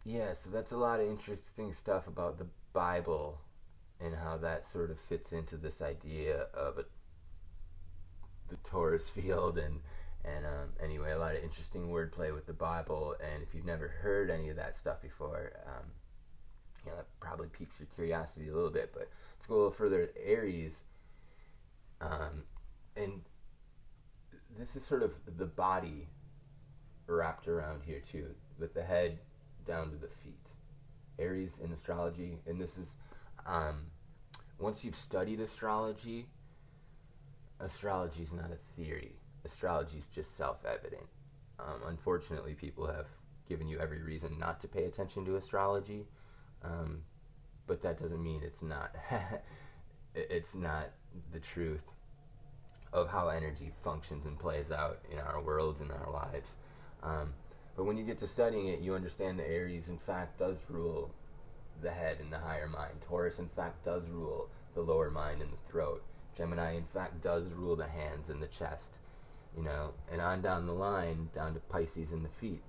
Yeah, so that's a lot of interesting stuff about the Bible and how that sort of fits into this idea of the Taurus field and anyway, a lot of interesting wordplay with the Bible. And if you've never heard any of that stuff before, that probably piques your curiosity a little bit. But let's go a little further at Aries, and this is sort of the body wrapped around here too, with the head down to the feet. Aries in astrology, and this is um, once you've studied astrology, astrology is not a theory. Astrology is just self-evident. Unfortunately, people have given you every reason not to pay attention to astrology, um, but that doesn't mean it's not. It's not the truth of how energy functions and plays out in our worlds and our lives. Um, but when you get to studying it, you understand that Aries, in fact, does rule the head and the higher mind. Taurus, in fact, does rule the lower mind and the throat. Gemini, in fact, does rule the hands and the chest. And on down the line, down to Pisces and the feet.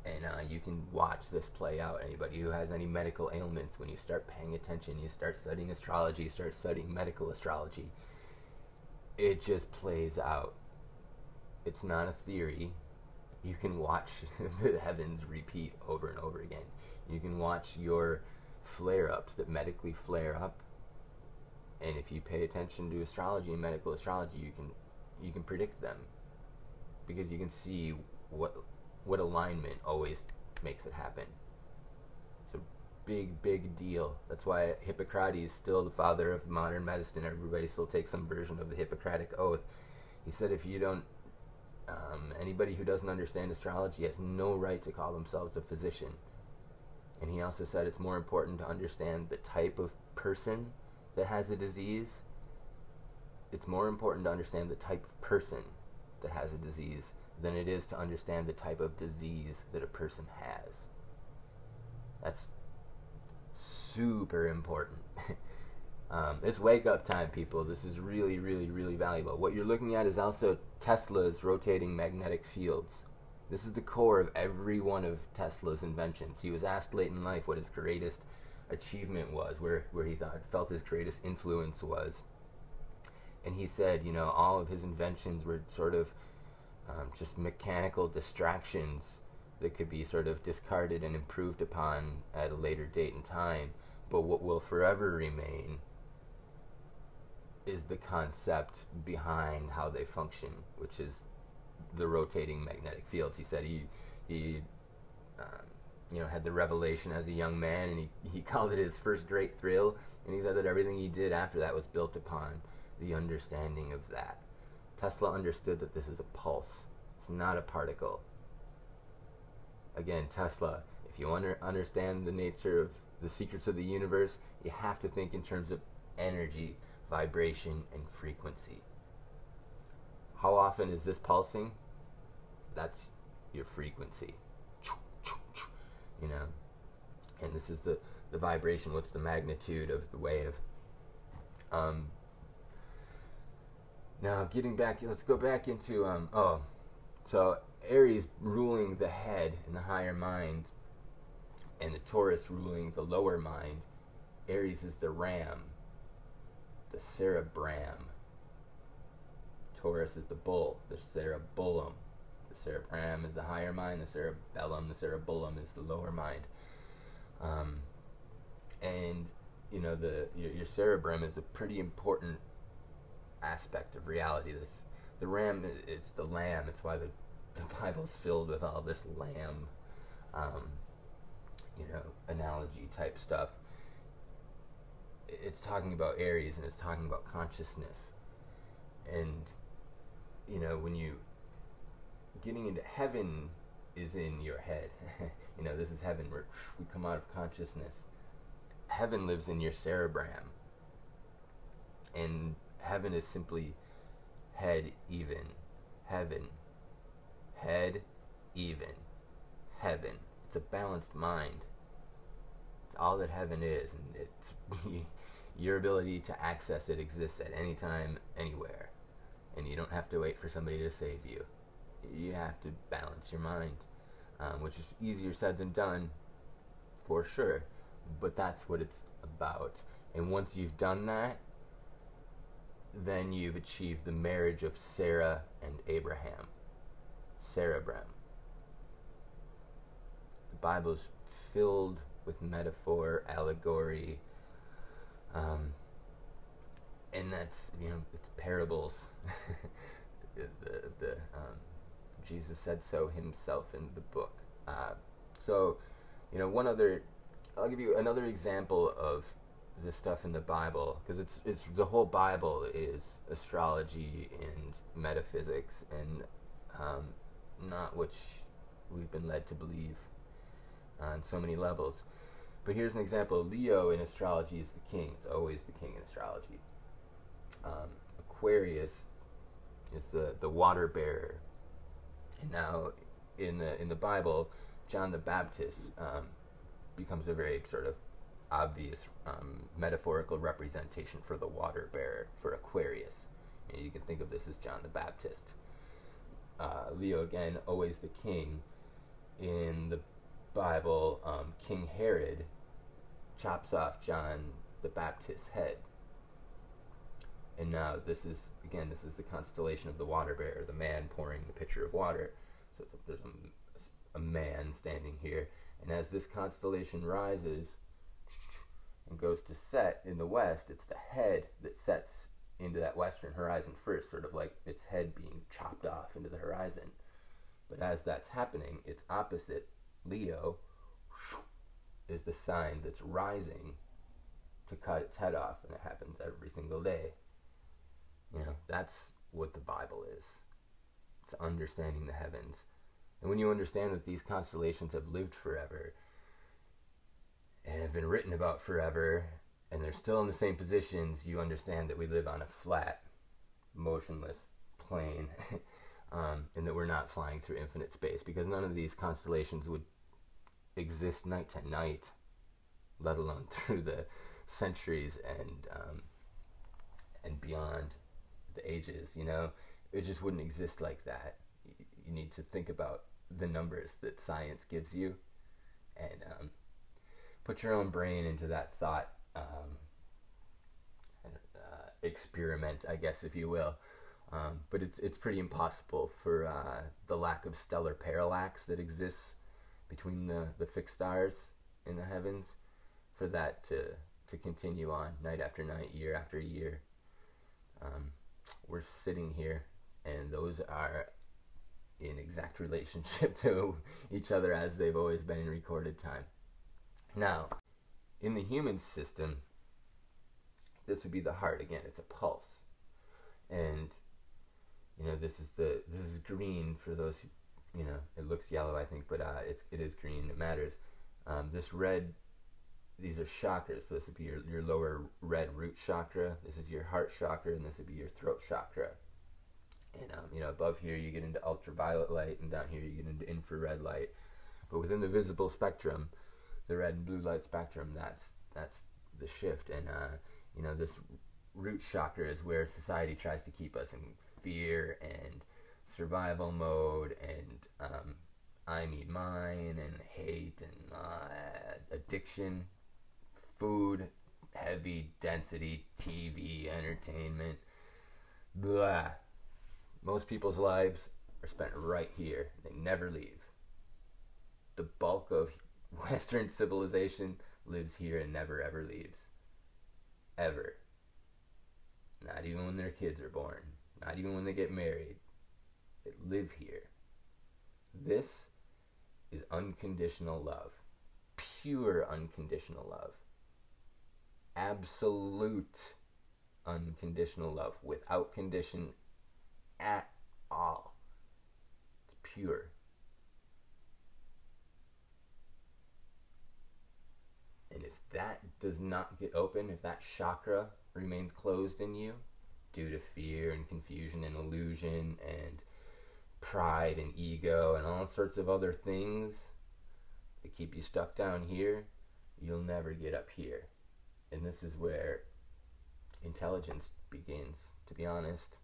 And you can watch this play out. Anybody who has any medical ailments, when you start paying attention, you start studying astrology, you start studying medical astrology, it just plays out. It's not a theory. You can watch the heavens repeat over and over again. You can watch your flare-ups that medically flare up, and if you pay attention to astrology and medical astrology, you can predict them, because you can see what alignment always makes it happen. It's a big deal. That's why Hippocrates is still the father of modern medicine. Everybody still takes some version of the Hippocratic Oath. He said if you don't anybody who doesn't understand astrology has no right to call themselves a physician. And he also said it's more important to understand the type of person that has a disease. It's more important to understand the type of person that has a disease than it is to understand the type of disease that a person has. That's super important. It's wake up time, people. This is really valuable. What you're looking at is also Tesla's rotating magnetic fields. This is the core of every one of Tesla's inventions. He was asked late in life what his greatest achievement was, where he felt his greatest influence was. And he said, all of his inventions were sort of just mechanical distractions that could be sort of discarded and improved upon at a later date and time. But what will forever remain is the concept behind how they function, which is the rotating magnetic fields. He said he had the revelation as a young man, and he called it his first great thrill, and he said that everything he did after that was built upon the understanding of that. Tesla understood that this is a pulse. It's not a particle. Again, Tesla, if you want to understand the nature of the secrets of the universe, you have to think in terms of energy, vibration, and frequency. How often is this pulsing? That's your frequency. And this is the vibration. What's the magnitude of the wave? Now, let's go back into, so Aries ruling the head and the higher mind, and the Taurus ruling the lower mind. Aries is the ram, the cerebrum. Taurus is the bull, the cerebellum. The cerebrum is the higher mind, the cerebellum is the lower mind. And your cerebrum is a pretty important aspect of reality. The ram, it's the lamb. It's why the Bible's filled with all this lamb, analogy type stuff. It's talking about Aries, and it's talking about consciousness. And when you getting into heaven is in your head. This is heaven, where we come out of consciousness. Heaven lives in your cerebrum, and heaven is simply head even. Heaven. Head even. Heaven. It's a balanced mind. It's all that heaven is, and it's your ability to access it exists at any time, anywhere. And you don't have to wait for somebody to save you. You have to balance your mind, which is easier said than done. for sure. But that's what it's about. And once you've done that, then you've achieved the marriage of Sarah and Abraham. Cerebrum. The Bible's filled with metaphor, allegory, and that's, it's parables. Jesus said so himself in the book. So, I'll give you another example of the stuff in the Bible, because it's the whole Bible is astrology and metaphysics, and not which we've been led to believe on so many levels. But here's an example. Leo in astrology is the king. It's always the king in astrology. Aquarius is the water bearer. And now in the Bible, John the Baptist becomes a very sort of obvious metaphorical representation for the water bearer, for Aquarius. And you can think of this as John the Baptist. Leo, again, always the king. In the Bible, King Herod chops off John the Baptist's head. And now this is the constellation of the water bearer, the man pouring the pitcher of water. So there's a man standing here. And as this constellation rises and goes to set in the west, it's the head that sets into that western horizon first, sort of like its head being chopped off into the horizon. But as that's happening, its opposite, Leo, is the sign that's rising to cut its head off, and it happens every single day. That's what the Bible is. It's understanding the heavens. And when you understand that these constellations have lived forever and have been written about forever, and they're still in the same positions, you understand that we live on a flat, motionless plane, and that we're not flying through infinite space, because none of these constellations would exist night to night, let alone through the centuries and beyond the ages. It just wouldn't exist like that. You need to think about the numbers that science gives you, and put your own brain into that thought experiment, I guess, if you will. But it's pretty impossible for the lack of stellar parallax that exists between the fixed stars in the heavens, for that to continue on night after night, year after year. We're sitting here, and those are in exact relationship to each other as they've always been in recorded time. Now, in the human system, this would be the heart. Again, it's a pulse, and this is green for those who, it looks yellow, I think, but it is green. It matters. This red, these are chakras. So this would be your lower red root chakra. This is your heart chakra, and this would be your throat chakra. And above here you get into ultraviolet light, and down here you get into infrared light. But within the visible spectrum, the red and blue light spectrum, that's the shift. And this root chakra is where society tries to keep us in fear and survival mode, and I need mine, and hate, and addiction, food, heavy density, TV, entertainment, blah. Most people's lives are spent right here. They never leave. The bulk of Western civilization lives here and never ever leaves. Ever. Not even when their kids are born. Not even when they get married. They live here. This is unconditional love. Pure unconditional love. Absolute unconditional love. Without condition at all. It's pure. And if that does not get open, if that chakra remains closed in you due to fear and confusion and illusion and pride and ego and all sorts of other things that keep you stuck down here, you'll never get up here. And this is where intelligence begins, to be honest.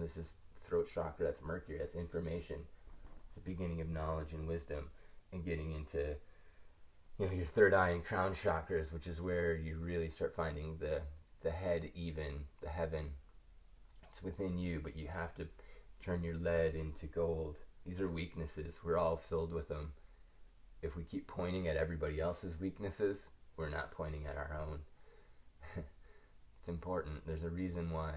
This is throat chakra, that's Mercury, that's information. It's the beginning of knowledge and wisdom, and getting into your third eye and crown chakras, which is where you really start finding the head, even the heaven. It's within you, but you have to turn your lead into gold. These are weaknesses. We're all filled with them. If we keep pointing at everybody else's weaknesses, we're not pointing at our own. It's important. There's a reason why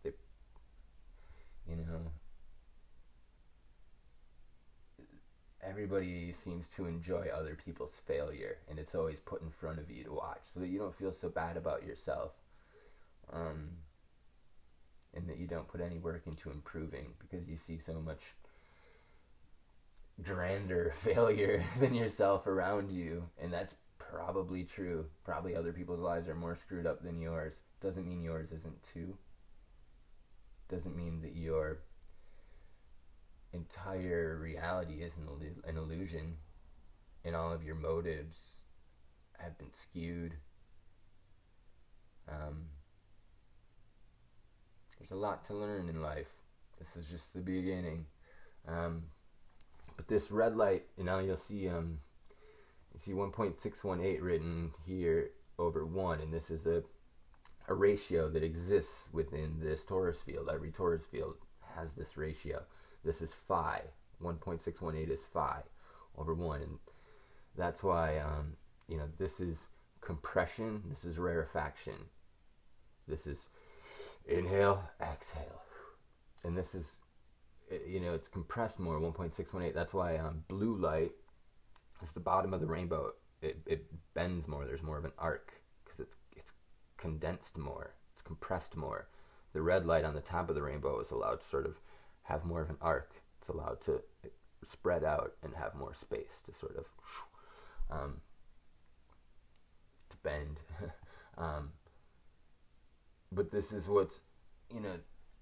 they, everybody seems to enjoy other people's failure, and it's always put in front of you to watch so that you don't feel so bad about yourself, and that you don't put any work into improving because you see so much grander failure than yourself around you. And that's probably true. Probably other people's lives are more screwed up than yours. Doesn't mean yours isn't too. Doesn't mean that your entire reality is an illusion, and all of your motives have been skewed. There's a lot to learn in life. This is just the beginning. But this red light, you'll see you see 1.618 written here over 1, and this is a ratio that exists within this Taurus field. Every Taurus field has this ratio. This is phi. 1.618 is phi over 1, and that's why this is compression, this is rarefaction, this is inhale, exhale, and this is it's compressed more. 1.618. That's why blue light is the bottom of the rainbow. It bends more. There's more of an arc because it's condensed more. It's compressed more. The red light on the top of the rainbow is allowed to sort of have more of an arc. It's allowed to spread out and have more space to sort of to bend. But this is what's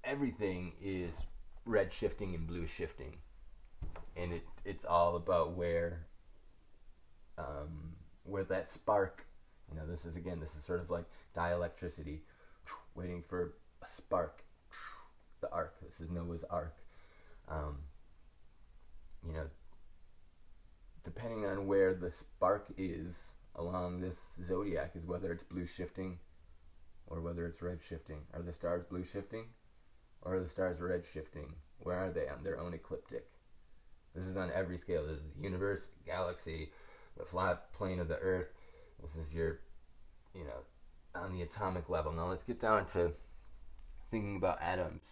everything is red shifting and blue shifting, and it's all about where that spark, this is sort of like dielectricity, waiting for a spark, the arc. This is Noah's ark. Depending on where the spark is along this zodiac is whether it's blue shifting or whether it's red shifting. Are the stars blue shifting? Or are the stars red shifting? Where are they on their own ecliptic? This is on every scale. This is the universe, the galaxy, the flat plane of the earth. This is your, on the atomic level. Now let's get down to thinking about atoms